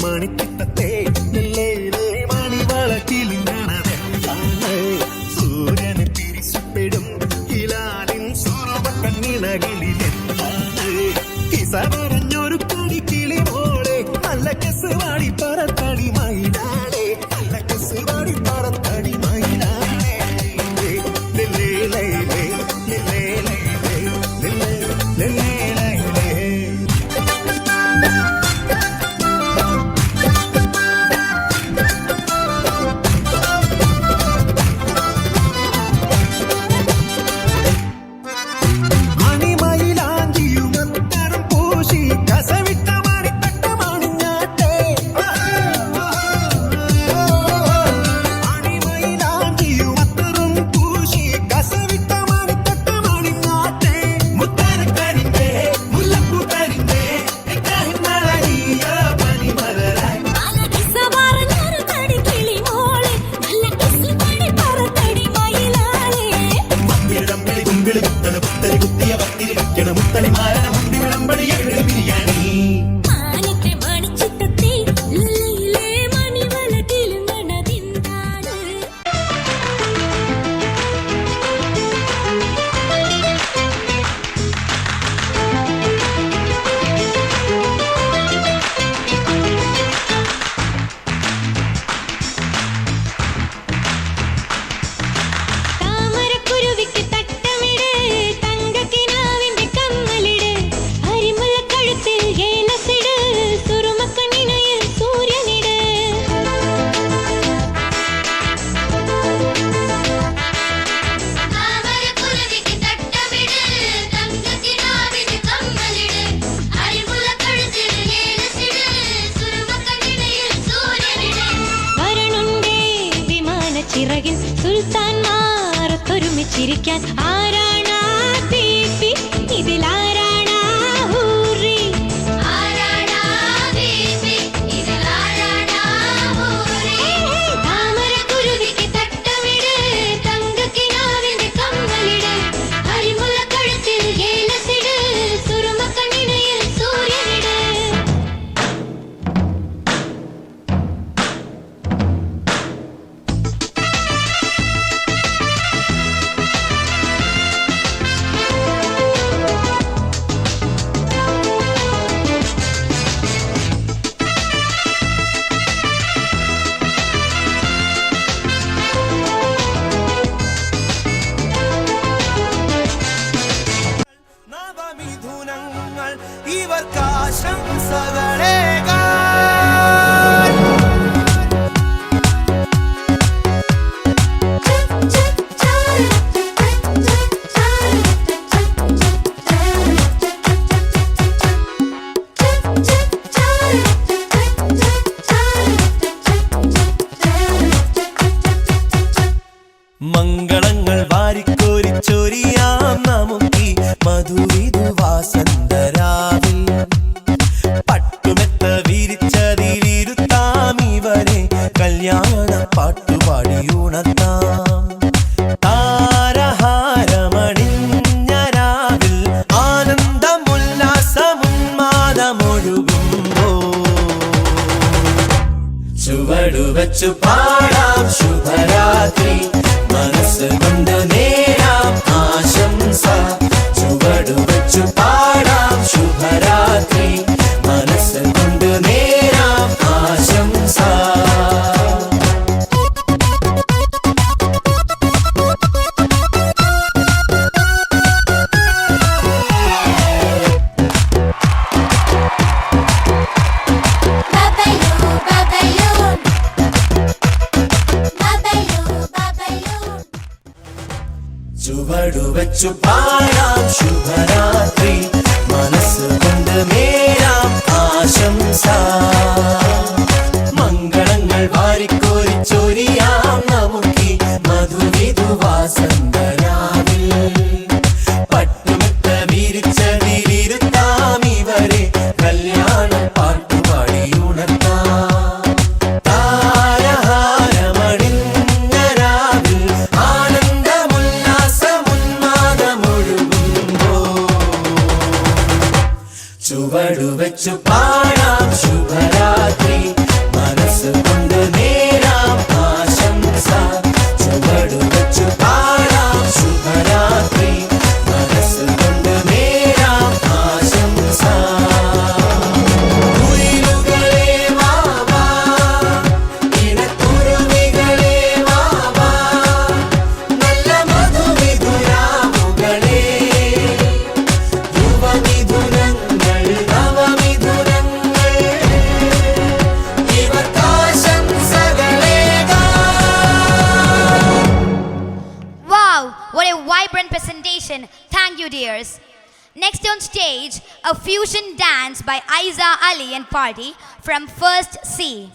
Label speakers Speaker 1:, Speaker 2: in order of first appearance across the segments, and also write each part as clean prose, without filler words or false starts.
Speaker 1: മണിക്കിട്ടത്തെ മണിവളക്കിലിങ്ങണതെന്താണ് സൂര്യന് തിരിച്ചപ്പെടും ഹിലാലിൻ സുറുമക്കണ്ണിണകളിലെന്താണ് കിസ പറഞ്ഞൊരു കടി കിളി മോളെ നല്ല കെസ് വാടി പറത്തടി മയിലാളെ നല്ല കെസ് വാടി പറത്തടി മയിലാളെ ചിറകിൻ സുൽത്താൻമാരൊത്തൊരുമിച്ചിരിക്കാൻ ആരാണാ ദീപി ഇതിലാരാണാ ഹൂറി ആരാണാ ദീപി ഇതിലാരാണാ ഹൂറി താമരക്കുരുവിക്ക് തട്ടമിട് തങ്കക്കിനാവിന്റെ കമ്മലിട് അരിമുല്ല കഴുത്തിൽ ഏലസിട് സുറുമക്കണ്ണിണയിൽ സൂര്യനിട്
Speaker 2: മംഗളങ്ങൾ വാരിക്കോരി ചൊരിയാം നമുക്കീ
Speaker 1: മധുവിധുവാസന്തരാവിൽ പട്ടുമെത്ത വിരിച്ചതിലിരുത്താം ഇവരെ കല്യാണ പാട്ടുപാടി ഉണർത്താം. താരഹാരമണിഞ്ഞ രാവിൽ ആനന്ദമുല്ലാസമുന്മാദമൊഴുകുമ്പോ ചുവടുവച്ചു പാടാം ശുഭരാത്രി മനസ്സ് കൊണ്ട് നേരാം ആശംസ. ചുവടുവച്ചു പാടാം ശുഭരാത്രി മനസ്സ് കൊണ്ട് നേരാം ആശംസ. ചുവടുവച്ചു പാടാം ശുഭരാത്രി മനസ്സ് കൊണ്ട് നേരാം ആശംസ. മംഗളങ്ങൾ വാരിക്കോരിച്ചൊരിയാം നമുക്കി മധുവിധുവാസന്തരാവിൽ പട്ടുമെത്ത വിരിച്ചതിലിരുത്താം ഇവരെ കല്യാണ പാട്ടുപാടി ഉണർത്താം. ചുവടുവച്ചു പാടാം ശുഭരാത്രി മനസ്സ് കൊണ്ട് നേരാം ആശംസ. ചുവടുവച്ചു പാടാം ശുഭരാത്രി മനസ്സ് കൊണ്ട് നേരാം ആശംസ. കുയിലുകളെ വാവാ ഇണക്കുരുവികളെ വാവാ നല്ല മധുവിധുരാമുകളെ യുവമിഥുനങ്ങൾ
Speaker 2: What a vibrant presentation. Thank you, dears. Next on stage, a fusion dance by Aiza Ali and party from First C.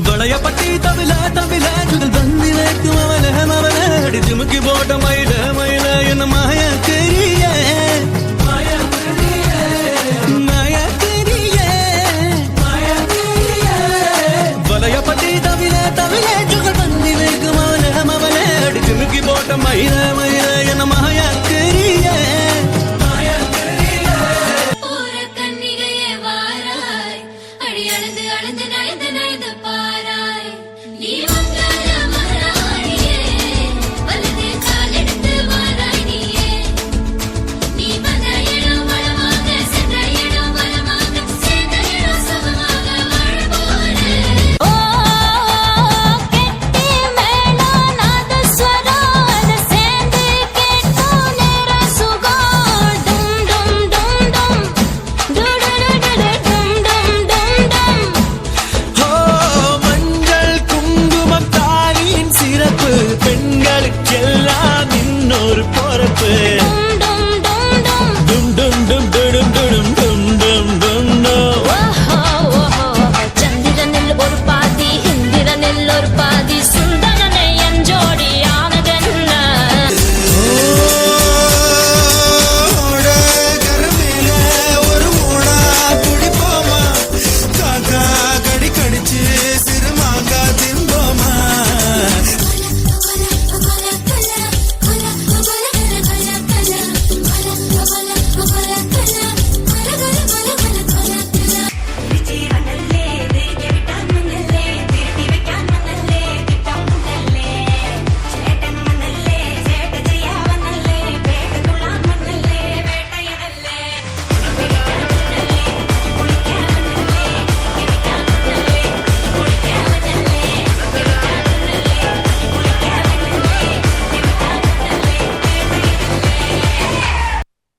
Speaker 3: വളയപ്പട്ടി തവില തവില ചുകൽ ബന്ദിലേക്ക് മവലെ മവലെ അടിച്ചുമുക്കി പോട്ട മൈല മൈല എന്ന മായക്കരിയേ വളയപ്പട്ടി തവില തവില ചുകൽ ബന്ദിലേക്ക് മവലെ മവലെ അടിച്ചുമുക്കി പോട്ട മൈല മൈല എന്ന മായക്കരിയേ பெண்களுக்கெல்லாம் இன்னொரு பொறுப்பு. டும் டும் டும் டும் டும் டும் டும் டும் டும்.
Speaker 4: ചന്ദ്രനിൽ ഒരു പാതി ഇന്ദ്രനിൽ ഒരു പാതി സുന്ദരനെ എൻജോടിയാണതെന്ന
Speaker 1: ഒരു മൂട കുടിപ്പോമാ കാക്കാ കടി കടിച്ച് സിറുമാങ്ക തിമ്പോമാ.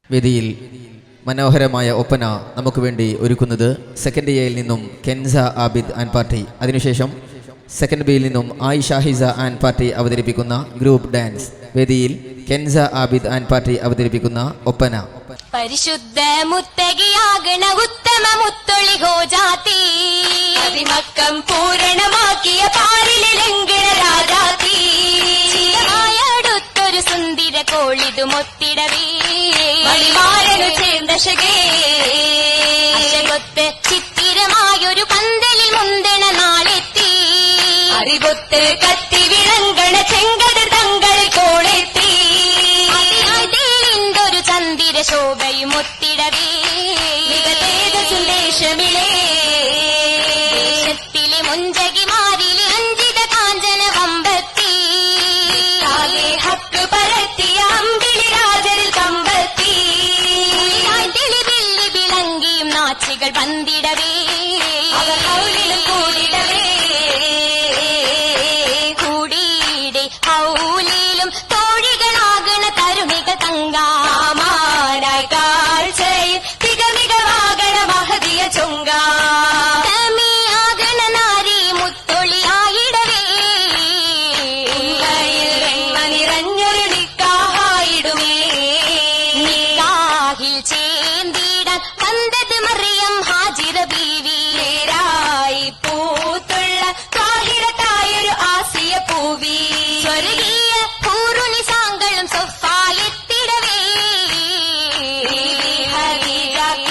Speaker 5: വേദിയിൽ മനോഹരമായ ഒപ്പന നമുക്ക് വേണ്ടി ഒരുക്കുന്നത് സെക്കൻഡ് എയിൽ നിന്നും കെൻസ ആബിദ് ആൻഡ് പാർട്ടി. അതിനുശേഷം സെക്കൻഡ് ബിയിൽ നിന്നും ആയിഷ ഹിസ ആൻഡ് പാർട്ടി അവതരിപ്പിക്കുന്ന ഗ്രൂപ്പ് ഡാൻസ്. വേദിയിൽ കെൻസ ആബിദ് ആൻഡ് പാർട്ടി അവതരിപ്പിക്കുന്ന ഒപ്പന.
Speaker 4: പരിശുദ്ധ മുത്തകിയാകണ ഉത്തമ മുത്തൊളി ഗോജാതി ആഗ്രഹം പൂരണമാക്കിയ പാലിലെങ്കിട രാജാത്തി അടുത്തൊരു സുന്ദര കോളിതു മൊത്തിടവേ മണിമാരനു ചേർന്നശകേ അശകൊത്ത് ചിത്തിരമായൊരു പന്തലിൽ മുന്തണ നാളെത്തി അറിവൊത്ത് കത്തി വിളങ്കണ ചെങ്കതിർ തങ്ങളിൽ കോളെത്തി അതിനായിട്ടൊരു ചന്ദിര ശോഭയും ഒത്തിടവേ സന്ദേശമിലേ ദേശത്തിലെ മുഞ്ചകിമാരിലെ അഞ്ചിത കാഞ്ചന വമ്പത്തി ഹക്ക് പരത്തിയ അമ്പിളി രാജരിൽ കമ്പത്തി വെള്ളി വിളങ്കിയും നാച്ചികൾ വന്നിടവേ അവർ ഹൗലിലും കൂടിടവേ കൂടിയിടെ ഹൗലിലും തോഴികളാകണ തരുണികൾ തങ്കാമാനായി കാഴ്ചയിൽ തികമികവാകണ മഹതിയ ചൊങ്കാഗണ നാരി മുത്തൊളിയായിടവേ നിറഞ്ഞൊരു നിക്കാഹായിടുമേ നിക്കാഹിൽ ചേന്തിടാൻ വന്നത് മറിയം ഹാജിറ ബീവി നേരായി പൂത്തുള്ള കാഹിരത്തായൊരു ആസിയ പൂവി സ്വർഗീയ പൂറുനിസാങ്കളും സൊഫായെത്തിടവേ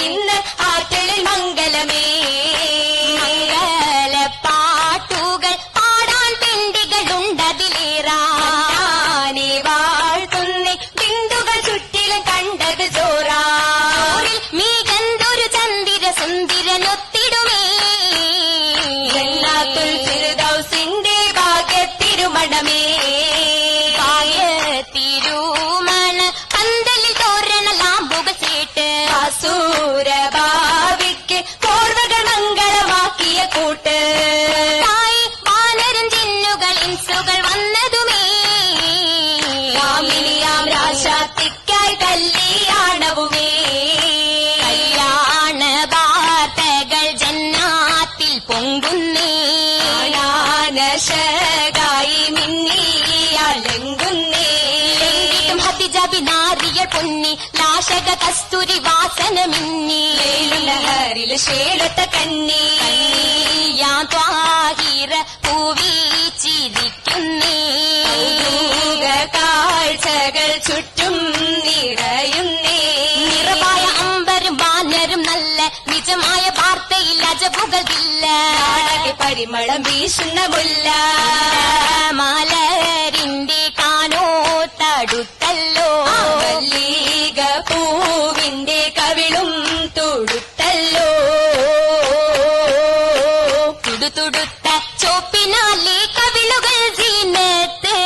Speaker 4: ഇന്ന് ആറ്റലിൽ മംഗലമേ മംഗല പാട്ടുകൾ പാടാൻ പെണ്ടികളുണ്ടതിലേറാനെ വാഴ്ത്തുന്നേ ബിന്ദുകൾ ചുറ്റിലും കണ്ടത് ചോറാറിൽ മീകന്തൊരു ചന്ദിര സുന്ദരനൊത്തിടുമേ ജന്നാത്തുൽ ഫിർദൗസിന്റെ ഭാഗ്യത്തിരുമണമേ ഭാഗ്യത്തിരുമണ പന്തലിൽ തോരണ ലാമ്പുകൾ ചേട്ട് അസൂരഭാവിക്ക് കോർവകൾ മംഗളമാക്കിയ കൂട്ട് തായി വാനരും ജിന്നുകൾ ഇൻസുകൾ വന്നതുമേ യാമിനിയാം രാശാത്തിക്കായി കല്യാണവുമേ കല്യാണ വാർത്തകൾ ജന്നാത്തിൽ പൊങ്കുന്നേ ായി മിന്നിയാലെങ്കുന്നേ ഹതിജബി നാരിയ പൊന്നി ലാശക കസ്തൂരി വാസന മിന്നി ലഹരിൽ ശേലത്ത കന്നി യാഹിറ പൂവീച്ചിരിക്കുന്നേ കാഴ്ചകൾ ചുറ്റും നിറയുന്നേ നിറവായ അമ്പരും ബാനരും നല്ല നിജമായ വാർത്തയിൽ അജബുകൾ ഇല്ല പരിമളം വീശുന്ന മുല്ല മലരിന്റെ കാനോ തടുത്തല്ലോ മല്ലിക പൂവിന്റെ കവിളും തൊടുത്തല്ലോ തുടുത്തുടുത്ത ചോപ്പിനാലെ കവിളുകൾ ജീനത്ത്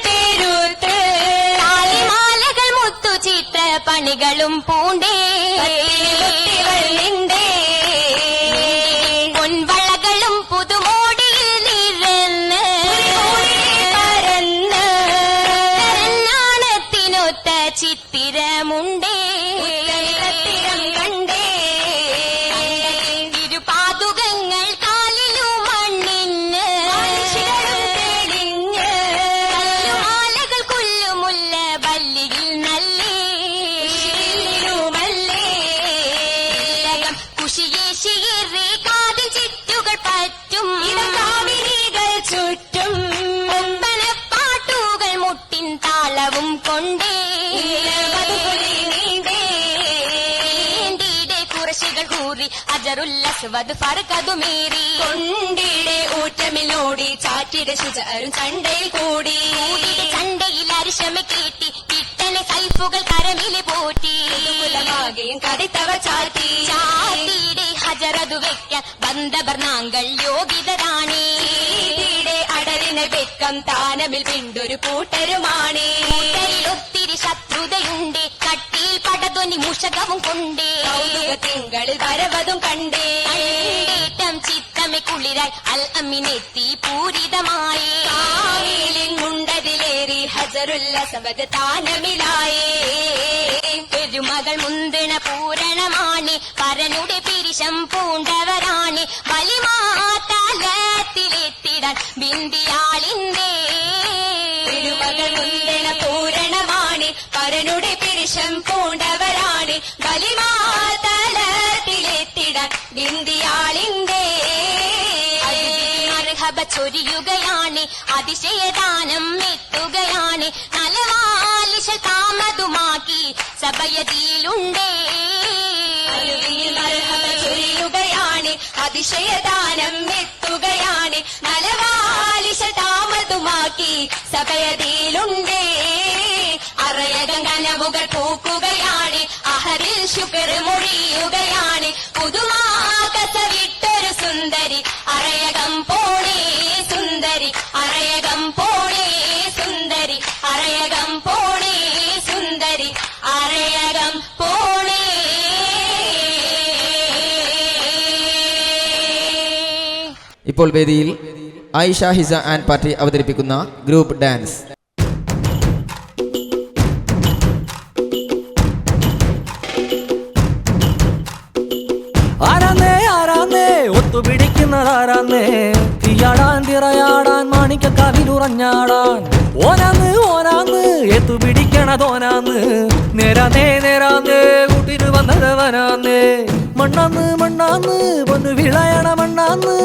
Speaker 4: പേരുത്ത് താലിമാലകൾ മുത്തുചിത്ര പണികളും പൂണ്ടേ പൊൻവളകളും പുതുമോടിയിൽ നിറന്ന് നാണത്തിനൊത്ത ചിത്തിരമുണ്ടേ കണ്ടേ ഇരുപാതുകങ്ങൾ കാലിലും മണ്ണിന് മാലകൾ കൊല്ലുമുല്ല ബല്ലിയിൽ നല്ലേ കുഷിയേശിയേറെ കാതിൽ ചിറ്റുകൾ പറ്റും കാവിരികൾ ചുറ്റും പാട്ടുകൾ മുട്ടിൻ താളവും കൊണ്ടേ കുറശികൾ കൂറി അജറുല്ലസ്വത് ഫർക്കതുമേറി കൊണ്ടിടെ ഊറ്റമിലോടി ചാറ്റിടെ ശുചരും ചണ്ടയിൽ കൂടി ചണ്ടയിൽ അരിശമ കേട്ടി കിട്ടനെ സൈഫുകൾ കരമിലെ പോറ്റി കുലമാകെയും കടിത്തവ ചാറ്റി ചാത്തിയുടെ ഹജറതു വെക്കാൻ ബന്ധഭർണാങ്കൾ യോഗ്യതരാണേ അടലിനെ വെക്കം താനമിൽ പിണ്ടൊരു കൂട്ടരുമാണേ ഒത്തിരി ശത്രുതയുണ്ട് കട്ടിയിൽ പടതൊനി മുഷകവും കൊണ്ടേ തിങ്കളിൽ വരവതും കണ്ടേ ചിത്തമെ കുളിരായി അൽ അമ്മിനെത്തി പൂരിതമായി മുണ്ടതിലേറി ഹജറുല്ലസവത് താനമിലായേ പെരുമകൾ മുന്തിണ പൂരണമാണ് പരനുടെ പിരിശം പൂണ്ടവരാണ് വലിമാലത്തിലെത്തിടാൻ ബിന്ദിയാളിന്റെ പെരുമകൾ മുന്തിണ പൂരണമാണ് പരനുടെ പിരിശം പൂണ്ടവരാണ് വലിമാലത്തിലെത്തിടാൻ ബിന്ദിയാളിന്റെ ചൊരിയുകയാണ് അതിശയദാനം എത്തുകയാണ് നലവാലിശ താമതുമാക്കി സഭയതിയിലുണ്ടേ ചൊരിയുകയാണ് അതിശയദാനം എത്തുകയാണ് നലവാലിശ താമതുമാക്കി സഭയതിയിലുണ്ടേ അറയകം കനവുകൾ പൂക്കുകയാണ് അഹറിൽ ശുക്ർ മൊഴിയുകയാണ് പുതുമാകസവിട്ടൊരു സുന്ദരി അറയകം പോണേ സുന്ദരി അറയകം പോണേ സുന്ദരി അറയകം പോണേ സുന്ദരി അറയകം പോണേ.
Speaker 5: ഇപ്പോൾ വേദിയിൽ ആയിഷ ഹിസ ആൻഡ് പാർട്ടി അവതരിപ്പിക്കുന്ന ഗ്രൂപ്പ് ഡാൻസ്.
Speaker 3: ആരാന്നേ ആരാന്നേ ഒത്തുപിടിക്കുന്നതാരാന്നേ തീയാടാൻ തിറയാടാൻ മാണിക്കക്കാവിലുറഞ്ഞാടാൻ ഓനാന്ന് ഓനാന്ന് എത്തുപിടിക്കണതോനാന്ന് നേരാന്നേ നേരാന്നേ കൂട്ടിന് വന്നതവനാന്നേ മണ്ണാന്ന് മണ്ണാന്ന് പൊന്നു വിളയണ മണ്ണാന്ന്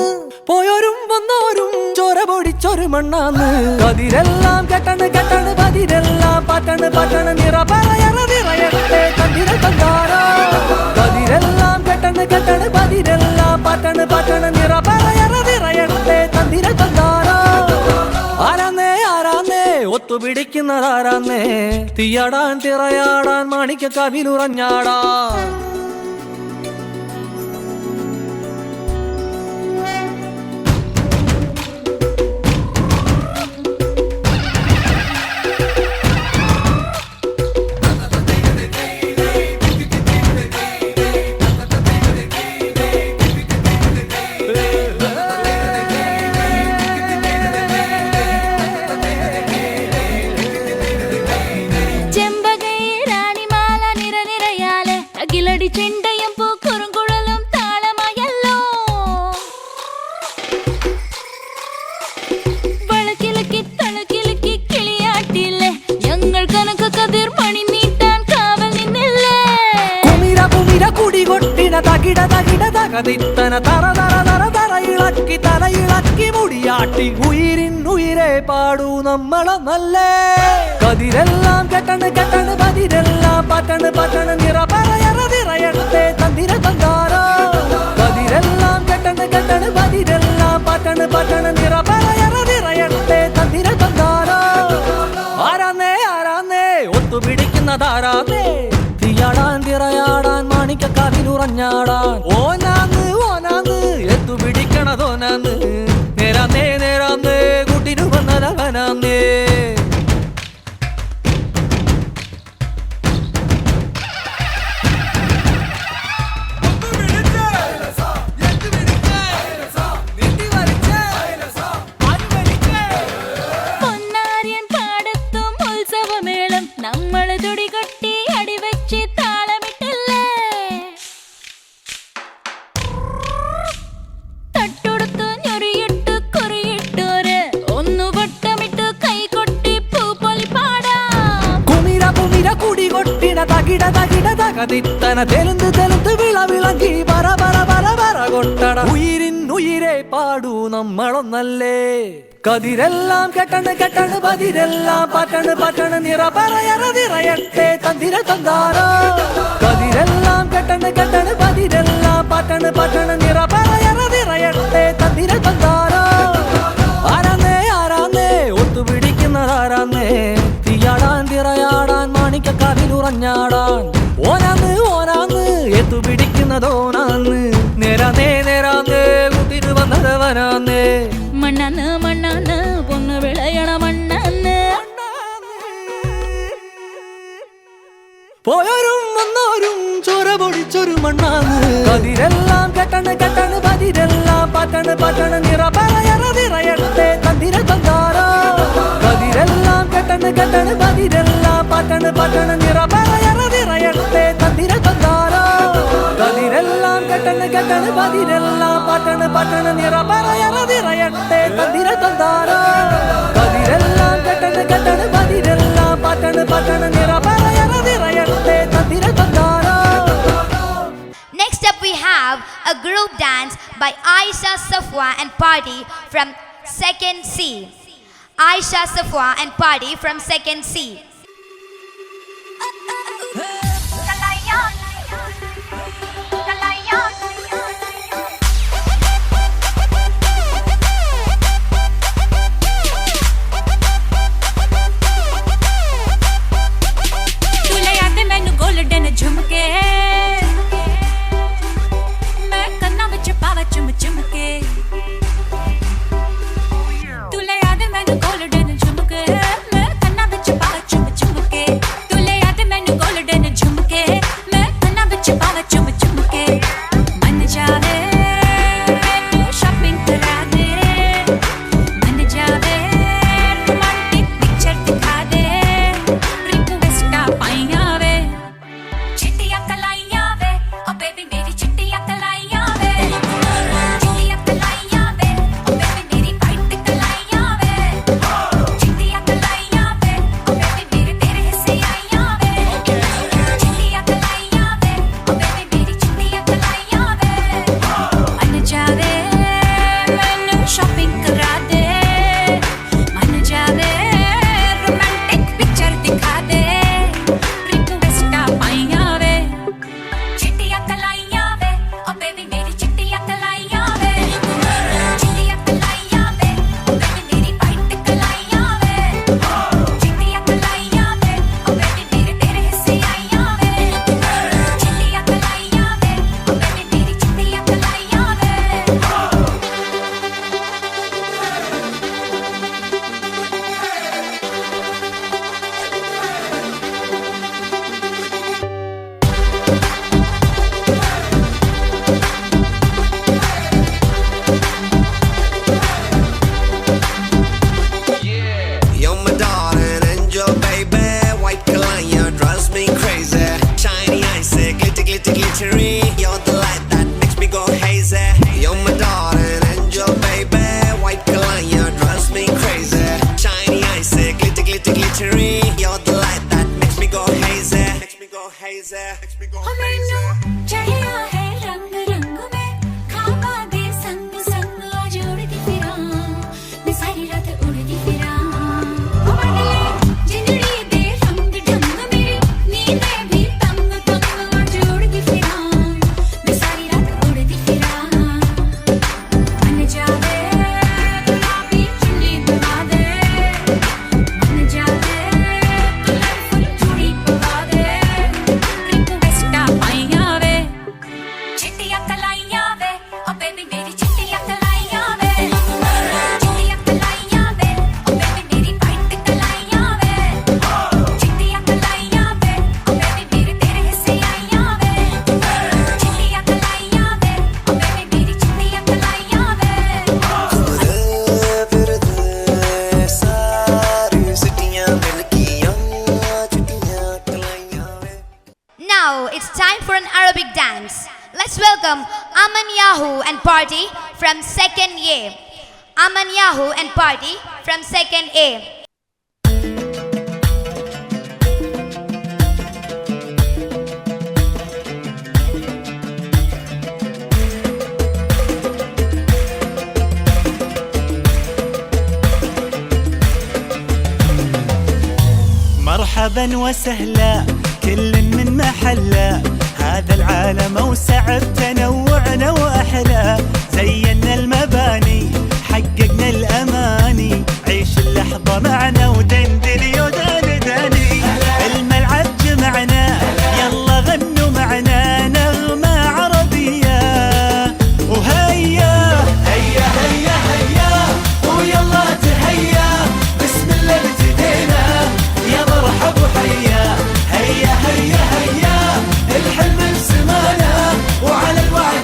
Speaker 3: പോയോരും വന്നോരും ചോര പൊടിച്ചൊരു മണ്ണാന്ന് കതിരെല്ലാം കെട്ടണ് കെട്ടണ് പതിരെല്ലാം പട്ടണ് പട്ടണ് നിറ പറയണ നിറയട്ടെ കതിര തങ്കാരോ കതിരെല്ലാം കെട്ടണ് കെട്ടണ് പതിരെല്ലാം പട്ടണ് പട്ടണ് നിറ പറയണ നിറയട്ടെ കതിര തങ്കാരോ ആരാന്നേ ആരാന്നേ ഒത്തുപിടിക്കുന്നതാരാന്നേ തീയാടാൻ തിറയാടാൻ മാണിക്കക്കാവിലുറഞ്ഞാടാൻ
Speaker 6: ചെണ്ടയും പൂക്കുറുങ്കുഴലും താളമായല്ലോ വളക്കിലക്കി തളക്കിലക്കി കിളിയാട്ടില്ലേ ഞങ്ങൾ കനക കതിർ മണി നീട്ടാൻ കാവൽ നിന്നില്ലേ
Speaker 3: കുമിര കുമിര കുടികൊട്ടിന തകിട തകിട തകതിത്തന തറ തറ തറ തറയിളക്കി തലയിളക്കി മുടിയാട്ടി ഉയിരിൻ ഉയിരെ പാടൂ നമ്മളെ നല്ലേ കതിരെല്ലാം കെട്ടണ് കെട്ടണ് പതിരെല്ലാം പട്ടണ് പട്ടണ് നിറ പറയറ നിറയട്ടെ തന്തിര തന്താരോ കതിരെല്ലാം കെട്ടണ് കെട്ടണ് പതിരെല്ലാം പട്ടണ് പട്ടണ് നിറ പറയറ നിറയട്ടെ തന്തിര തന്താരോ ആരാന്നേ ആരാന്നേ ഒത്തുപിടിക്കുന്നതാരാന്നേ തീയാടാൻ തിറയാടാൻ മാണിക്കക്കാവിലുറഞ്ഞാടാൻ ഓനാന്ന് ഓനാന്ന് എത്തുപിടിക്കണതോനാന്ന് നേരാന്നേ നേരാന്നേ കൂട്ടിനു വന്നതവനാന്നേ
Speaker 6: പൊന്നാരിയൻ പാടത്തും ഉത്സവമേളം നമ്മള് തുടികൊട്ടി അടിവെച്ച് താളമിട്ടില്ലേ തട്ടുടുത്ത് ഞൊറിയിട്ട് കുറിയിട്ടോര് ഒന്നു വട്ടമിട്ട് കൈകൊട്ടി പൂപ്പൊലി പാടാം
Speaker 3: കുമിര കുമിര കുടികൊട്ടിന തകിട തകിട തകതിത്തന തെലുന്ത് തെലുന്ത് വിളവിളങ്ങി പറ പറ പറ പറ കൊട്ടട ഉയിരിൻ ഉയിരെ പാടൂ നമ്മളൊന്നല്ലേ കതിരെല്ലാം കെട്ടണ് കെട്ടണ് പതിരെല്ലാം പട്ടണ് പട്ടണ് നിറ പറയറ നിറയട്ടെ തന്തിര തന്താരോ കതിരെല്ലാം കെട്ടണ് കെട്ടണ് പതിരെല്ലാം പട്ടണ് പട്ടണ് നിറ പറയറ നിറയട്ടെ തന്തിര തന്താരോ ആരാന്നേ ആരാന്നേ ഒത്തുപിടിക്കുന്നതാരാന്നേ തീയാടാൻ തിറയാടാൻ മാണിക്കക്കാവിലുറഞ്ഞാടാൻ ഓനാന്ന് ഓനാന്ന് എത്തുപിടിക്കുന്നതോനാന്ന് നേരാന്നേ നേരാന്നേ കൂട്ടിന് വന്നതവനാന്നേ
Speaker 6: മണ്ണാന്ന് മണ്ണാന്ന് പൊന്നു വിളയണ മണ്ണാന്ന്
Speaker 3: പോയോരും വന്നോരും ചോര പൊടിച്ചൊരു മണ്ണാന്ന് കതിരെല്ലാം കെട്ടണ് കെട്ടണ് പതിരെല്ലാം പട്ടണ് പട്ടണ് നിറ പറയറ നിറയട്ടെ തന്തിര തന്താരോ കതിരെല്ലാം കെട്ടണ് കെട്ടണ് പതിരെല്ലാം പട്ടണ് പട്ടണ് നിറ പറയറ നിറയട്ടെ തന്തിര തന്താരോ കതിരെല്ലാം കെട്ടണ് കെട്ടണ് പതിരെല്ലാം പട്ടണ് പട്ടണ് നിറ പറയറ നിറയട്ടെ തന്തിര തന്താരോ കതിരെല്ലാം കെട്ടണ് കെട്ടണ് പതിരെല്ലാം പട്ടണ് പട്ടണ് നിറ പറയറ നിറയട്ടെ തന്തിര തന്താരോ.
Speaker 2: Next up we have a group dance by Aisha Safwa and Party from second C. Aisha Safwa and party from second C.
Speaker 6: golden झुमके मैं कन्ना विच पावा चुम चुमके तुले याद मैनू golden झुमके मैं कन्ना विच पावा चुम चुमके तुले याद मैनू golden झुमके मैं कन्ना विच पावा चुम चुमके मन जावे मैनू शॉपिंग करा दे मन जावे रोमांटिक पिक्चर दिखा दे रिक्वेस्ट पाइया वे चिट्टियां कलाइयां वे ओ बेबी मेरी चिट्टियां कलाइयां वे चिट्टियां कलाइयां वे ओ बेबी मेरी वाइट कलाइयां वे चिट्टियां कलाइयां वे ओ बेबी मेरे तेरे हिस्से आइयां वे चिट्टियां कलाइयां वे ओ बेबी मेरी चिट्टियां कलाइयां वे मन जावे मैनू शॉपिंग करा दे मन जावे रोमांटिक पिक्चर दिखा दे रिक्वेस्ट पाइया वे चिट्टियां कलाइयां वे ओ बेबी मेरी चिट्टियां कलाइयां वे चिट्टियां कलाइयां वे ओ बेबी मेरी वाइट कलाइयां वे चिट्टियां कलाइयां वे ओ बेबी मेरे तेरे हिस्से आइयां वे चिट्टियां कलाइयां वे ओ बेबी मेरी चिट्टियां कलाइयां वे
Speaker 1: You're my darling angel, baby. White Kalaya drives me crazy. Shiny eyes, glitter, glitter, glittery. You're the light that makes me go hazy. You're my darling angel, baby. White Kalaya drives me crazy. Shiny eyes, glitter, glitter, glittery. You're the light that makes me go hazy. Makes me go hazy. Makes me go
Speaker 6: मैनू
Speaker 1: hazy.
Speaker 6: चढ़िया है रंग रंग में खाबा दे संग संग जोड़ती फिरां मैं सारी रात उड़ती फिरां ओ बदले जिंदड़ी दे रंग ढंग मेरी नींदें भी तंग तंग जोड़ती फिरां मैं सारी रात उड़ती फिरां मन जावे गुलाबी चुन्नी बना दे मन जावे कलरफुल चूड़ी पवा दे रिक्वेस्ट पाइया वे चिट्टियां कलाइयां वे ओ बेबी मेरी चिट्टियां कलाइयां वे चिट्टियां कलाइयां वे ओ बेबी मेरी वाइट कलाइयां वे चिट्टियां कलाइयां वे ओ बेबी मेरे तेरे हिस्से आइयां वे चिट्टियां कलाइयां वे ओ बेबी मेरी चिट्टियां कलाइयां वे
Speaker 1: सारी सिटियां मिलकियां चिट्टियां कलाइयां वे.
Speaker 2: Now it's time for an Arabic dance. Let's welcome Aman Yahu and party from second A. Aman Yahu and party from second A.
Speaker 7: مرحبا وسهلا كل من محله هذا العالم اوسع بتنوعنا واحلى زينا المباني حققنا الاماني عيش اللحظه معنا ودندن يودان داني الملعب جمعنا يلا غنوا معنا نغمه عربيه وهيا هيا هيا هيا ويلا تهيا بسم الله ابتدينا يا مرحب وحيا هيا هيا هيا الحلم انسمانا وعلى الوعد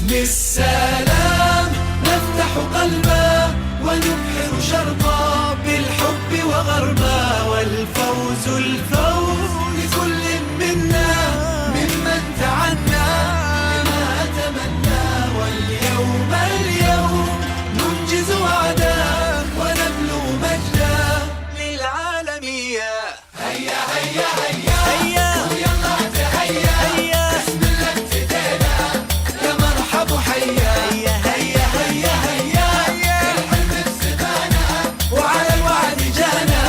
Speaker 3: للسلام نفتح قلبا ونبحر شرقا بالحب وغربا والفوز الفوز لكل منا ممن تعنى بما أتمنى واليوم ننجز وعدا ونبلغ مجدا للعالمية هيا هيا هيا هيا ويلا تهيا هيا بسم الله ابتدينا يا مرحب وحيا هيا هيا هيا هيا الحلم بسمانا وعلى الوعد جانا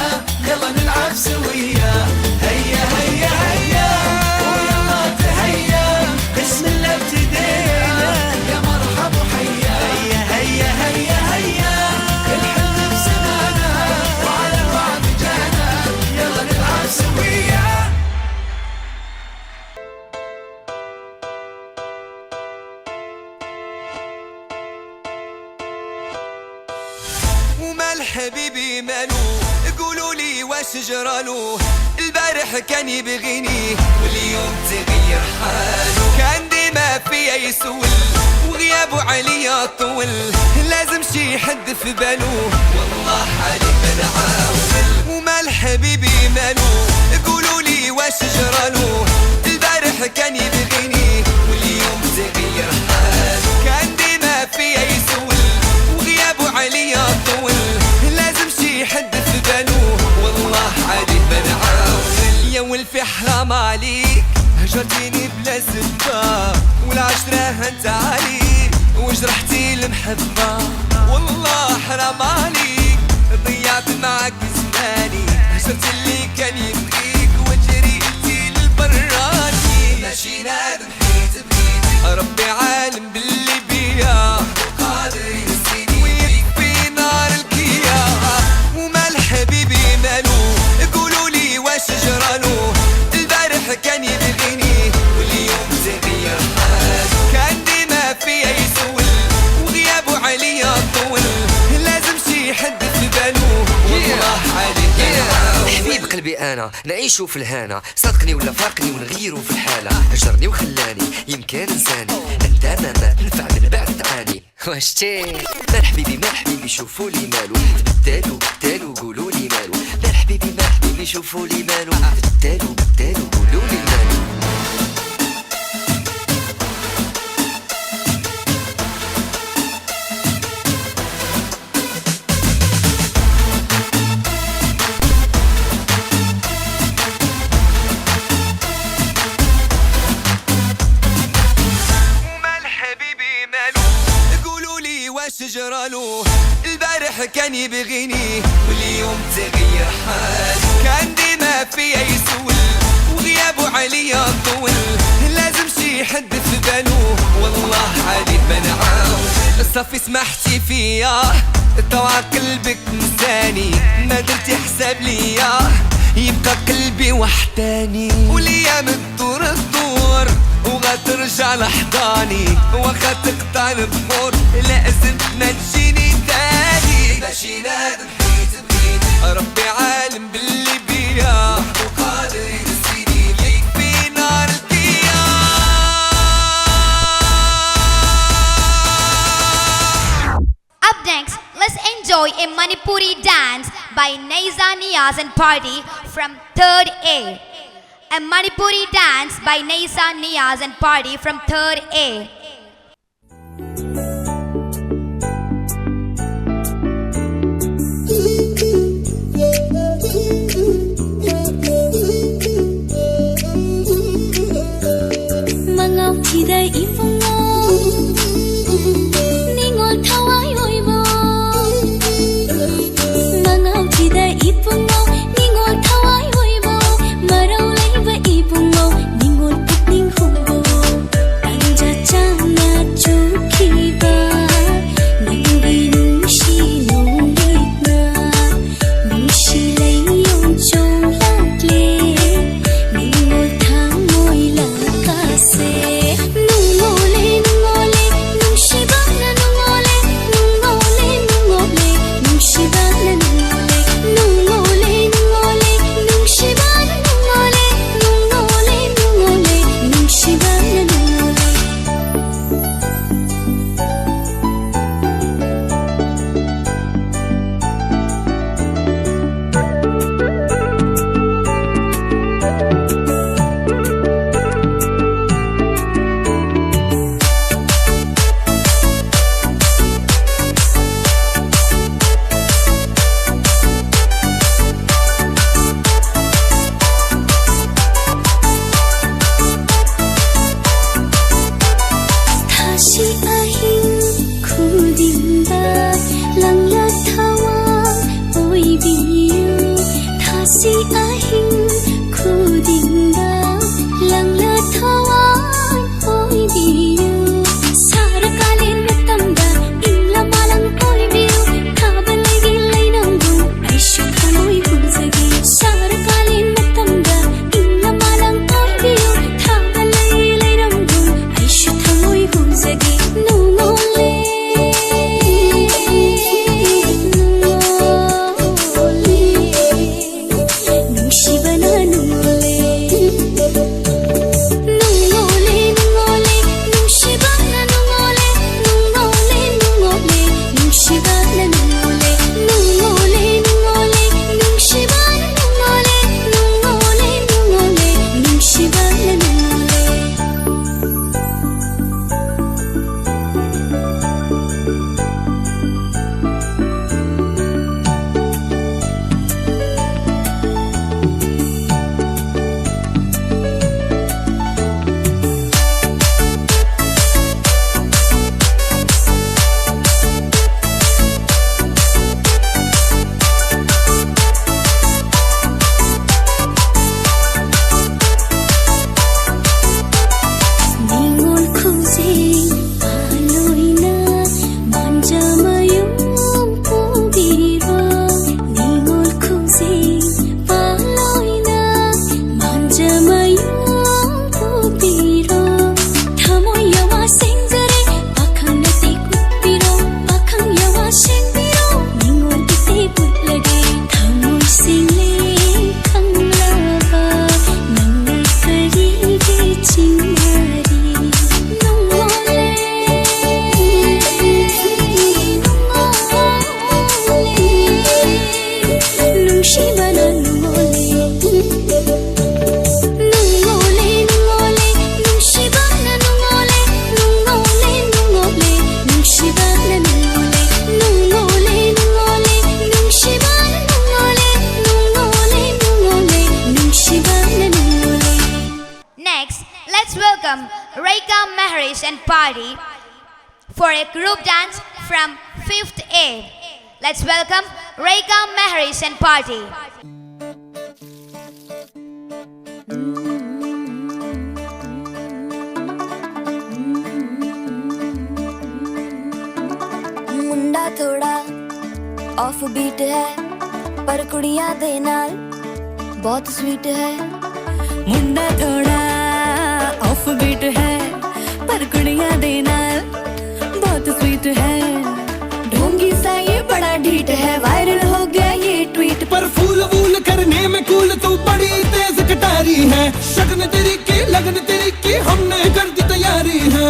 Speaker 3: يلا نلعب سويا هيا هيا هيا ويلا تهيا بسم الله ابتدينا يا مرحب وحيا هيا هيا هيا هيا الحلم بسمانا وعلى الوعد جانا يلا نلعب سويا
Speaker 1: ومال حبيبي مالو قولوا لي واش جرالو البارح كان يبغيني واليوم تغير حالو كان ديما فيا يسول وغيابه عليا طول لازم شي حد في بالو والله حالي بنعاول ومال حبيبي مالو قولوا لي واش جرالو البارح كان يبغيني واليوم تغير حالو كان ديما فيا يسول وغيابه عليا طول لازم شي حد في بالو والله عادي بنعاول يا ولفي حرام عليك هجرتيني بلا سبة والعشرة هنت عليك وجرحتي المحبة والله حرام عليك ضيعت معك زماني هجرت اللي كان يبغيك وجريتي للبراني ماشي نادم حيت بغيتي ربي عالم باللي بيا وقادر ينسيني ويكفي نار الكيا ومال حبيبي مالو قولوا لي واش جرالو البارح كان يبغيني واليوم تغير حالو كان ديما فيا يسول وغيابه عليا طول لازم شي حد في بالو والله حالي
Speaker 8: حبيب قلبي انا نعيشو في الهنا صدقني ولا فارقني ونغيرو في الحاله هجرني وخلاني يمكن انساني انت ما تنفع من بعد تعاني واشتي مال حبيبي شوفوا لي مالو بدالو قولوا لي مالو مال حبيبي شوفوا لي مالو بدالو قولوا لي مالو
Speaker 1: جرالو البارح كان يبغيني واليوم تغير حالو كان ديما فيا يسول وغيابه عليا طول لازم شي حد في بالو والله عادي بنعاود صافي سمحتي فيا طوع قلبك نساني ما درتي حساب ليا يبقى قلبي وحداني والايام تدور وغترجع لحضاني واخا تقطع البخور لازم ما تجيني تاني ماشي نادم حيت بغيتي ربي عالم باللي بيا وقادر ينسيني يكفي نار الكيا
Speaker 2: Up next, let's enjoy a Manipuri dance by Naiza Niyaz and Party from 3rd A. A Manipuri dance by Naiza Niyaz and Party from 3rd A.
Speaker 6: Mangaw chida ifungo ningol thawai oibo Mangaw chida ifungo ningol thawai oibo Marau leiba ifungo ningol putning hubo Anja chang
Speaker 2: Reika Maharish and party for a group dance from 5th A. Let's welcome Reika Maharish and party.
Speaker 9: मुंडा थोड़ा off beat है पर कुड़ियां दे नाल बहुत sweet है। मुंडा थोड़ा off beat है पर कुड़ियां दे नाल बहुत स्वीट है। ढोंगी सा ये बड़ा ढीठ है, वायरल हो गया ये ट्वीट
Speaker 3: पर फूल वूल करने में कूल तू बड़ी तेज कटारी है। शगन तेरी की लगन तेरी की हमने कर दी तैयारी है।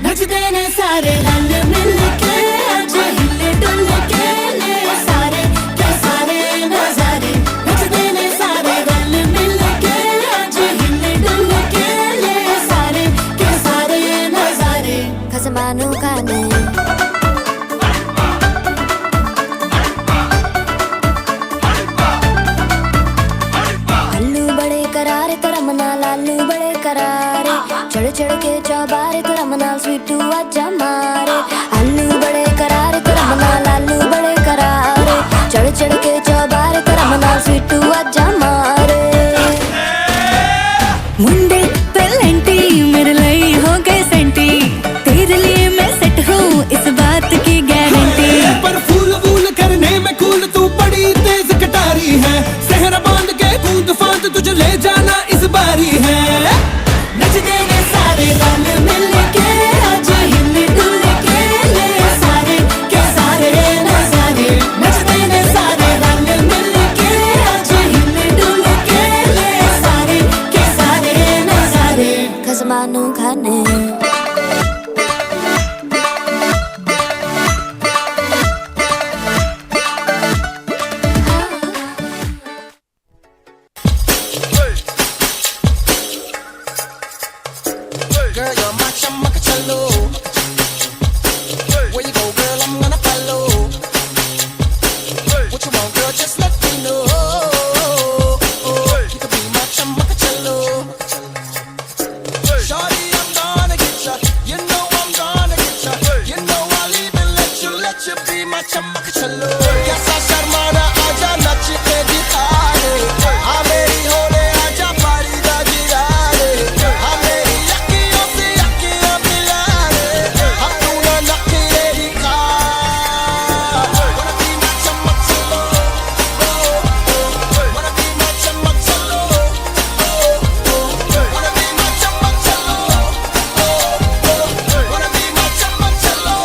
Speaker 9: नचते ने सारे रल मिल के आज हिले डुल के ले सारे के सारे नजारे। नचते ने सारे रल मिल के आज हिले डुल के ले सारे के सारे नजारे। खसमानू खाने आलू बड़े करारे तो रमना लालू बड़े करारे। चढ़ चढ़ के चौबारे तो रमना स्वीटू आजा मारे। आलू बड़े करारे तो रमना लालू बड़े करारे। चढ़ चढ़ के चौबारे तो रमना स्वीटू आजा मारे। मुंडे पेलेंटी मेरे लिए हो गए सेंटी, तेरे लिए मैं सेट हूँ इस बात की गारंटी।
Speaker 3: पर फूल वूल करने में कूल तू बड़ी तेज कटारी है। सहरा बांध के कूद फांद तुझे ले जाना इस बारी है।
Speaker 9: नचते ने सारे रल मिल के आज हिले डुल के ले सारे के सारे नजारे। नचते ने सारे रल मिल के आज हिले डुल के ले सारे के सारे नजारे। खसमानू खाने
Speaker 3: Girl, you're my chamacacello. Where you go, girl? I'm gonna follow. What you want, girl? Just let me know. You could be my chamacacello. Shawty, I'm gonna get ya. You know I'm gonna get ya. You know I'll even let you be my chamacacello. Yes, I sharmana aaja nach ke dikha de. हाँ मेरी होले आजा पारी दा गिरा दे। हाँ मेरी यकियों से यकियां मिला दे। हम तू ना नखरे दिखा। Wanna be my chamacacello. Wanna be my chamacacello. Wanna be my chamacacello. Wanna be my chamacacello.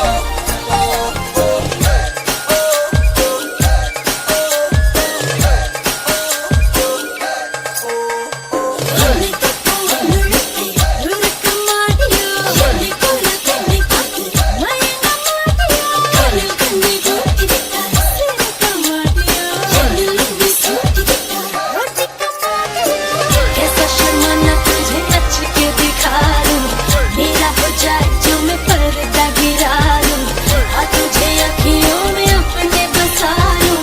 Speaker 9: कैसा शर्माना तुझे नच के दिखा दूं, मेरा हो जाए जो मैं पर्दा गिरा दूं। हाँ तुझे अखियों में अपने बसा लूं,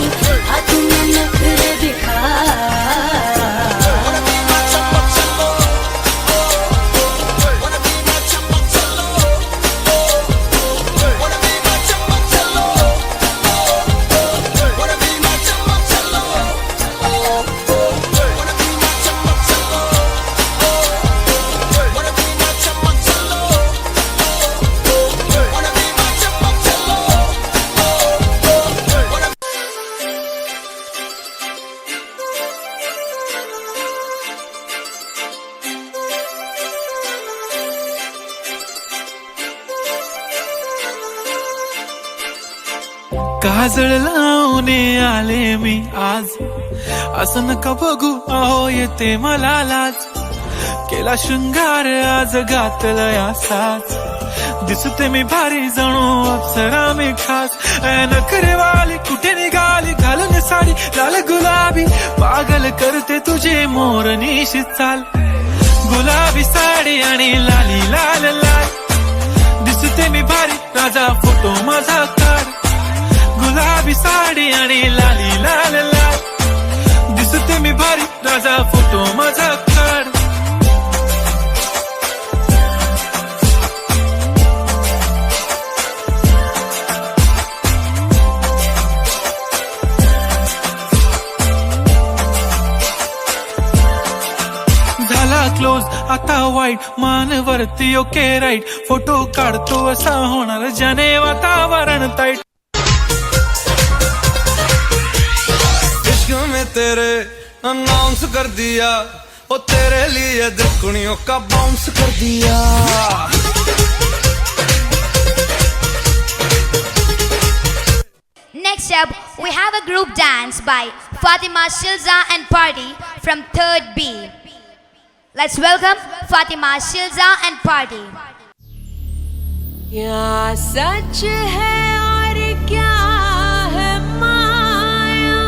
Speaker 9: हाँ तुम्हें नखरे दिखा।
Speaker 3: Wanna be my chamacacello. Wanna be my chamacacello. Wanna be my chamacacello. Wanna be my chamacacello. Wanna be my chamacacello. Wanna be my chamacacello. Wanna be my chamacacello.
Speaker 7: काजळ लावणे आले मी आज, असं नका बघू अहो येते मला लाज. केला शृंगार आज घातला असाच, दिसते मी भारी जणू अप्सरा मी खास. नखरेवाली कुठे निघाली घालून साडी लाल गुलाबी, पागल करते तुझे मोरनीशी चाल. गुलाबी साडी आणि लाली लाल लाल, दिसते मी भारी राजा फोटो माझा काढ. गुलाबी साडी आणि लाली लाल लाल, दिसते मी भारी राजा फोटो माझा काढ. वाईट मान वरती ओके राईट फोटो काढतो असा होणार ज्याने वातावरण ताईट
Speaker 3: इश्क में तेरे अनाउंस कर दिया ओ तेरे लिए दुनिया का बाउंस कर दिया
Speaker 2: Next up, we have a group dance by Fatima Shilza and Party from 3rd B. Let's welcome Fatima Shilza and Party.
Speaker 6: क्या सच है और क्या है माया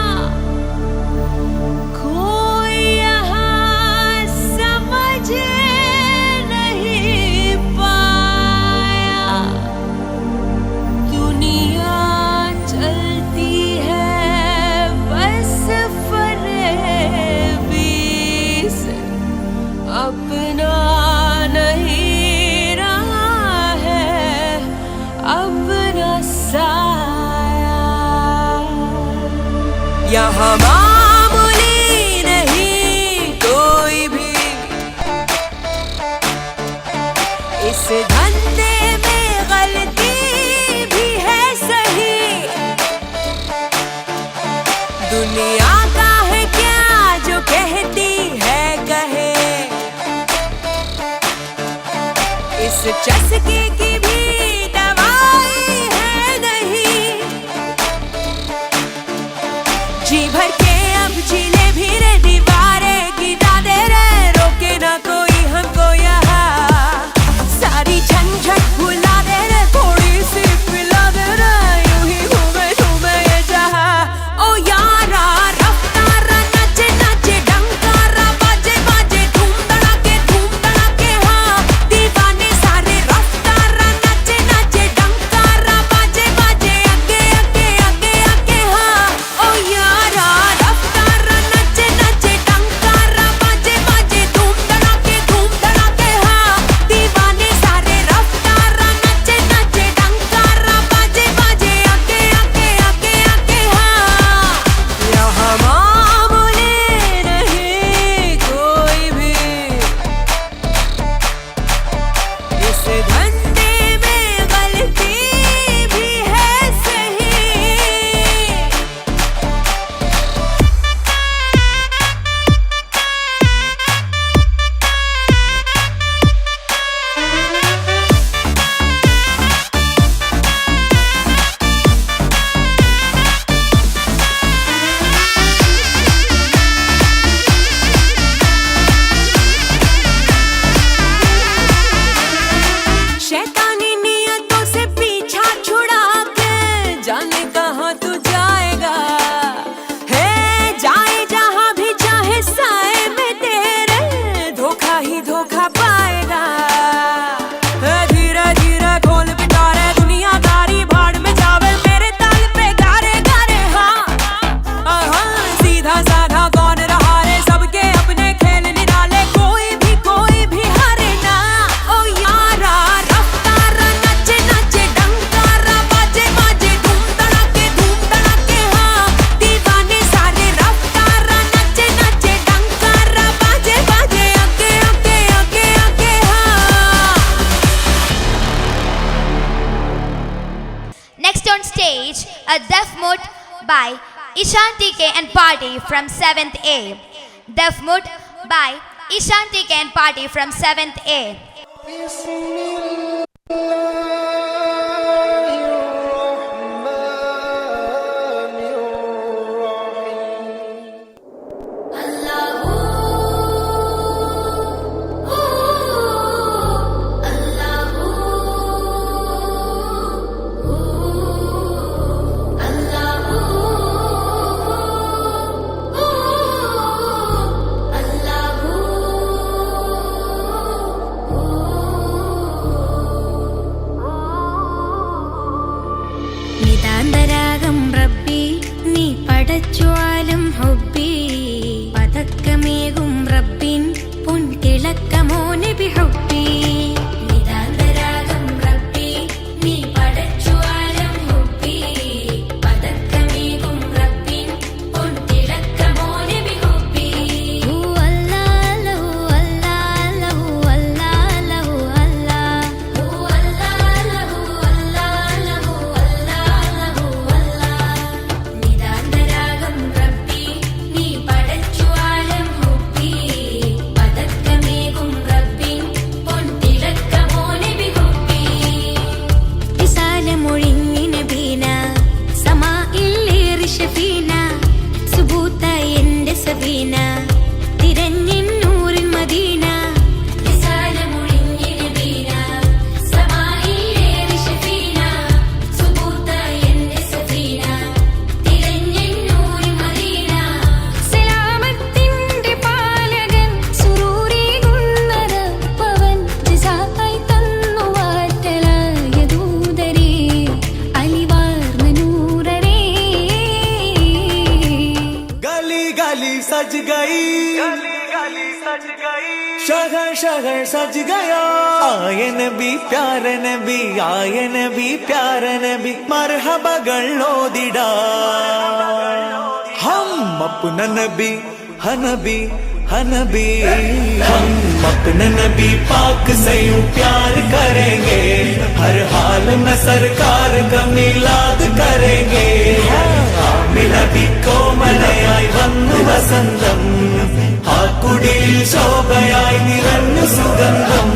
Speaker 6: कोई यहाँ समझ नहीं पाया दुनिया चलती है बस फरेबी से अपना नहीं रहा है अपना साया यहाँ मामूली नहीं कोई भी इस धंधे में गलती भी है सही दुनिया का है क्या जो कहती है कहे इस चस्के की भी दवाई है नहीं जी भर के अब झीले भी रे दीवारें गिरा दे रे रोके ना कोई हमको यहाँ सारी झंझट भुला दे रे थोड़ी सी पिला दे रे यूं ही घूमे घूमे ये जहाँ ओ यारा रफ्तारा नचे नचे डंकारा बाजे बाजे धूम धड़ाके हाँ दीवाने सारे रफ्तारा नचे नचे डंकारा बाजे बाजे आगे आगे आगे आगे हाँ ओ यारा रफ्तारा नचे नचे डंकारा बाजे बाजे धूम धड़ाके हाँ दीवाने सारे रफ्तारा नचे नचे डंकारा बाजे बाजे आगे आगे आगे आगे हाँ यहाँ मामूली नहीं कोई भी इस धंधे में गलती भी है सही शैतानी नियतों से पीछा छुड़ा के जाने कहाँ तू जाएगा है जाए जहाँ भी चाहे साए में तेरे धोखा ही धोखा पाएगा धीरे धीरे खोल पिटारे दुनियादारी भाड़ में जावे मेरे ताल पे गारे गारे हाँ सीधा साधा कौन रहा रे सबके अपने खेल निराले कोई भी हारे ना ओ यारा रफ्तारा नचे नचे डंकारा बाजे बाजे धूम धड़ाके हाँ दीवाने सारे रफ्तारा नचे नचे डंकारा बाजे बाजे आगे आगे आगे आगे हाँ
Speaker 2: Next on stage, a Def Mood by Ishanti K and Party from 7th A. Def Mood by Ishanti K and Party from 7th A.
Speaker 3: नक्शകൾ सज गया आए नबी प्यारे नबी आए नबी प्यारे नबी मरहबകൾ ഓതിടാ हम अपना नबी हनबी हनबी हम अपने नबी पाक से यूं प्यार करेंगे हर हाल में सरकार का मिलाद करेंगे नबी को मलयाई वന്നു വസന്തം ആ കുടിൽ ശോഭയായി നിറഞ്ഞു സുഗന്ധം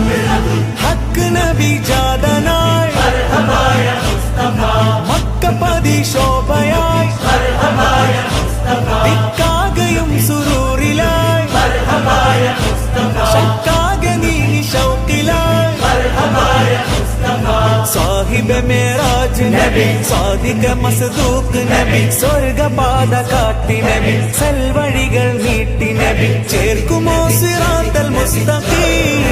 Speaker 3: ഹക്ക് നബി ജാതനായി മർഹബായ മുസ്തഫ മക്കപതി ശോഭയായി മർഹബായ മുസ്തഫ ദിക്കാകയും സുരൂറിലായി മർഹബായ മുസ്തഫ ശക്കാകെ നീ ശൗഖിലായി മർഹബായ മുസ്തഫ സാഹിബ് മേരാജ് നബി സാദിഖ് മസ്ദൂഖ് നബി സ്വർഗപാത കാട്ടി നബി സൽവഴികൾ നീട്ടി നബി ചേർക്കുമോ സിറാത്തൽ മുസ്തഖീം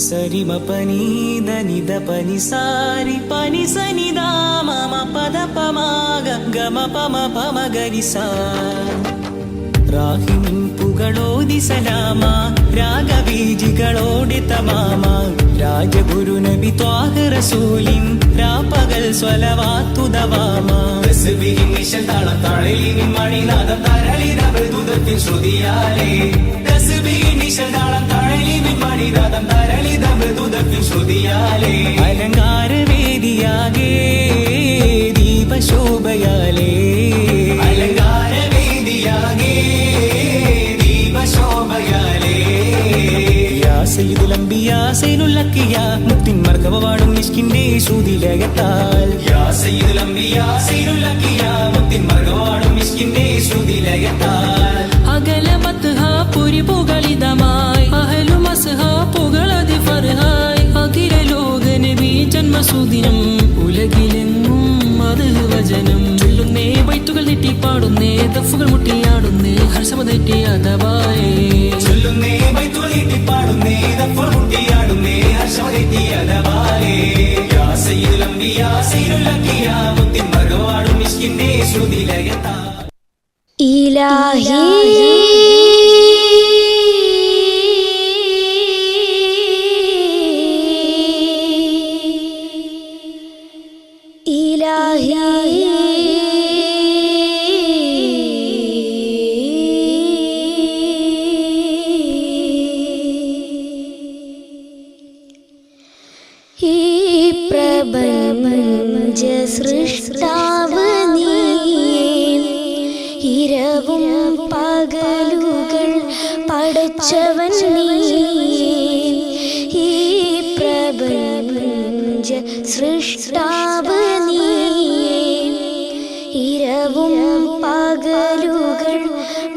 Speaker 3: സരിമ പനി ദനിദ പനി സാരി പനി സനിദ മമ പദ പമഗ ഗമ പമ പമ ഗരിസാ രാഹിമിൻ പുകളോതി സലാമ രാഗബീജികളോടെ തമാമ രാജഗുരു നബി ത്വാഹ റസൂലിൻ രാപകൽ സ്വലവാത്തു ദവാമ തസ്ബീഹ് നിശതാളം തഴലിൻ മണിനാദം തരളിന മൃദുദത്തിൻ ശ്രുതിയാലേ തസ്ബീഹ് നിശതാളം തഴലിൻ മണിനാദം തരളിന മൃദുദത്തിൻ ശ്രുതിയാലേ അലങ്കാര വേദിയാകെ ദീപശോഭയാലേ അലങ്കാര വേദിയാകെ ദീപശോഭയാലേ യാ സയ്യിദുൽ അംബിയാ സൈനുൽ അക്കിയാ മുത്തിൻ മർഹബവാടും മിസ്കിന്റെ ശ്രുതിലയത്താൽ യാ സയ്യിദുൽ അംബിയാ സൈനുൽ അക്കിയാ മുത്തിൻ മർഹബവാടും മിസ്കിന്റെ ശ്രുതിലയത്താൽ
Speaker 6: അകലമത്ഹ പുരി പുകളിതമായി അഹലു മസ്ഹ പുകളതി ഫർഹായ് അഖില ലോക നബി ജന്മസുദിനം ഉലകിലെങ്ങും മദ് വചനം ചൊല്ലുന്നേ ബൈത്തുകൾ നീട്ടി പാടുന്നേ ദഫുകൾ മുട്ടിയാടുന്നേ ഹർഷമതേറ്റി അദബായേ
Speaker 3: ചൊല്ലുന്നേ ബൈത്തുകൾ നീട്ടി പാടുന്നേ ദഫുകൾ മുട്ടിയാടുന്നേ ഹർഷമതേറ്റി അദബായേ യാ സയ്യിദുൽ അംബിയാ സയ്യിദുൽ അംബിയാ മുത്തിൻ മർഹബവാടും മിസ്കിന്റെ ശ്രുതിലയത്താൽ
Speaker 9: ഇലാഹി ഈ പ്രപഞ്ച സൃഷ്ടാവ് നീയേ ഇരവും പകലുകൾ പടച്ചവൻ നീയേ ഈ പ്രപഞ്ച സൃഷ്ടാവ് നീയേ ഇരവും പകലുകൾ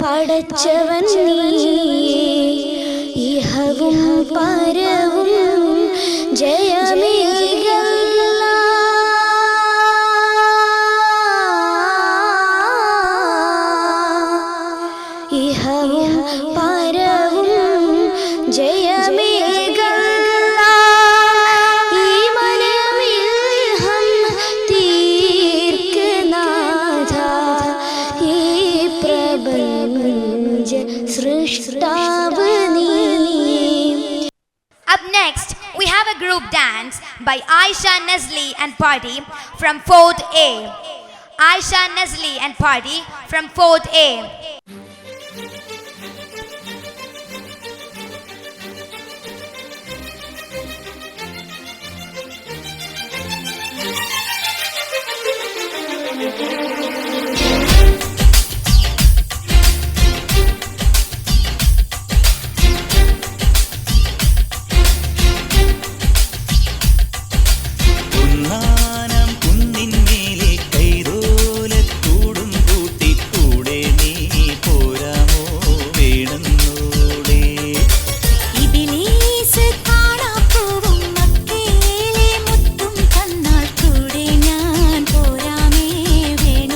Speaker 9: പടച്ചവൻ നീയേ ഇഹവും പരവും ജയമേകല്ല ഇഹവും പരവും ജയമേകല്ല ഈ മനമിൽ ഹം തീർക്കനാഥ ഈ പ്രപഞ്ച സൃഷ്ടാവ് നീ.
Speaker 2: Up next, we have a group dance by Aisha Nazli and Party from 4th A. Aisha Nazli and Party from 4th A.
Speaker 3: കുന്നാനം കുന്നിന്മേലെ കൈതോലക്കൂടും കൂട്ടിക്കൂടെ നീ പോരാമോ വേണമെന്നോടെ
Speaker 6: ഇബിലീസ് കാണാപ്പൂവും മക്കയിലെ മുത്തും തന്നാൽ കൂടെ ഞാൻ പോരാമേ വേണു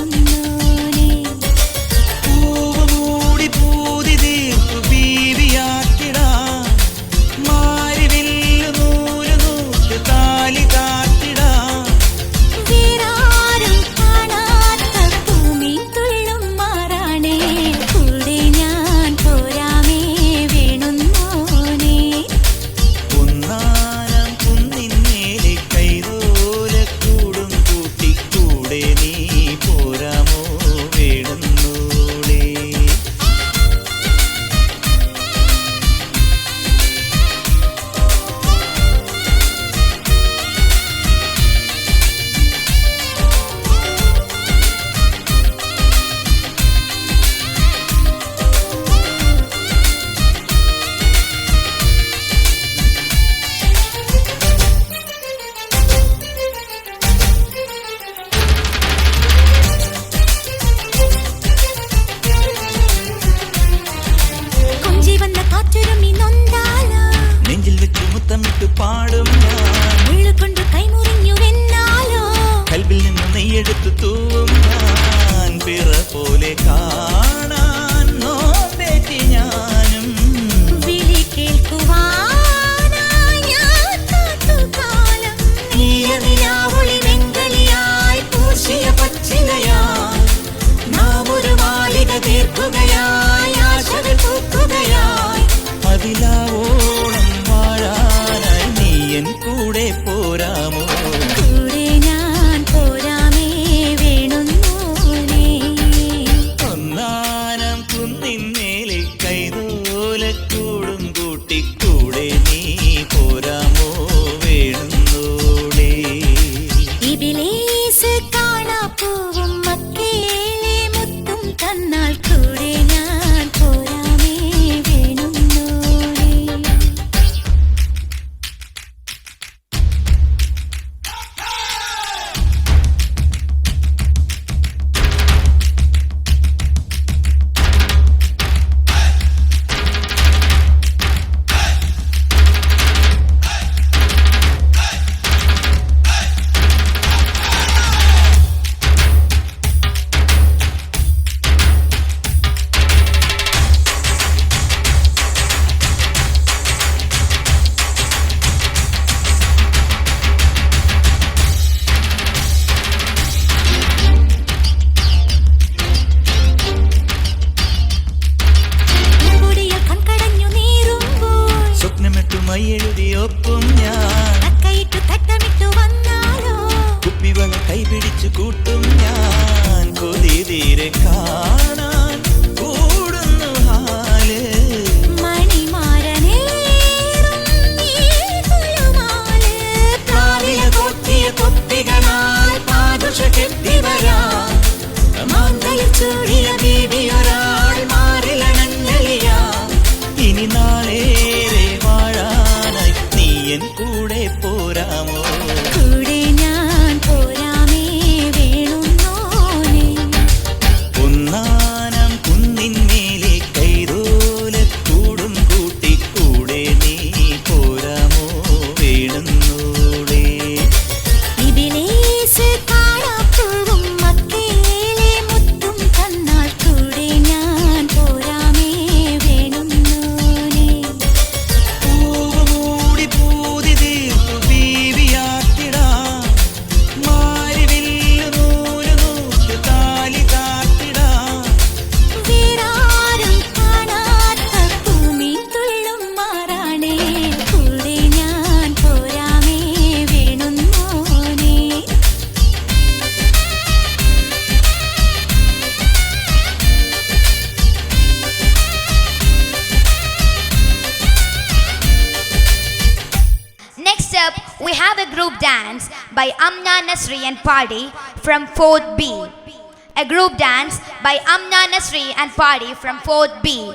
Speaker 7: മുത്തമിട്ട് പാടും ഞാൻ
Speaker 6: മുള്ളുകൊണ്ട് കൈമുറിഞ്ഞുവെന്നാലോ
Speaker 7: കൽബിൽ നിന്ന് നെയ്യെടുത്ത് തൂവും ഞാൻ പിറ പോലെ കാണാൻ നോമ്പേറ്റി ഞാനും
Speaker 6: വിളി കേൾക്കുവാനായി ഞാൻ കാത്തുകാലം നീലനിലാവൊളി വെങ്കളിയായി പൂശിയ പച്ചിലയായി നാം ഒരു മാലിക തീർക്കുകയായി ആശകൾ പൂക്കുകയായി
Speaker 7: അതിലാവോളം വാഴാനായി നീ എൻ കൂടെ പോരാമോ
Speaker 6: കൂടെ ഞാൻ പോരാമേ വേണുന്നോനേ
Speaker 7: ഒന്നാനം കുന്നിന്മേലെ കൈതോലക്കൂടും കൂട്ടിക്കൂടെ നീ പോരാമോ വേണുന്നോളേ
Speaker 6: ഇബിലീസ് കാണാപ്പൂവും മക്കേലെ മുത്തും തന്നാൽ കൂടെ ഞാൻ പോരാമേ വേണുന്നോനേ പൂമ്പൊടിയിൽ കൺകടഞ്ഞു നീറുമ്പോൾ
Speaker 7: സ്വപ്നമിട്ടു മൈയെഴുതിയൊപ്പം ഞാൻ
Speaker 6: തക്കയിട്ടു തട്ടമിട്ടു വന്നാലോ
Speaker 7: കുപ്പിവള കൈപിടിച്ചു കൂട്ടും ഞാൻ കൊതി തീരെ കാണാൻ കൂടുന്നു ഹാല്
Speaker 6: മണിമാരനേറും ഈ കുലുമാല്
Speaker 7: കാവില കൊത്തിയ കൊത്തികളാൽ പാദുഷ കെട്ടി വരാം
Speaker 6: മാന്തയിൽ ചൂടിയ
Speaker 7: ബീവിയൊരാൾ മാറിലണഞ്ഞലിയാം ഇനി നാളേറെ വാഴാനായി നീ എൻ കൂടെ പോരാമോ
Speaker 6: കൂടെ ഞാൻ പോരാമേ വേണുന്നോനേ
Speaker 7: ഒന്നാനം കുന്നിന്മേലെ കൈതോലക്കൂടും കൂട്ടിക്കൂടെ നീ പോരാമോ വേണുന്നോളേ
Speaker 6: ഇബിലീസ് കാണാപ്പൂവും മക്കേലെ മുത്തും തന്നാൽ കൂടെ ഞാൻ പോരാമേ വേണുന്നോനേ
Speaker 7: പൂവ് മൂടി പൂതി തീർത്തു ബീവിയാത്തിടാം മാരിവില്ലു നൂല് നൂറ്റ് താലി താത്തിടാം
Speaker 6: വേറാരും കാണാത്ത ഭൂമി തുള്ളും മാറാണേ കൂടെ ഞാൻ പോരാമേ വേണുന്നോനേ
Speaker 2: Next up, we have a group dance by Amna Nasri and Party from 4th B. A group dance by Amna Nasri and Party from 4th B.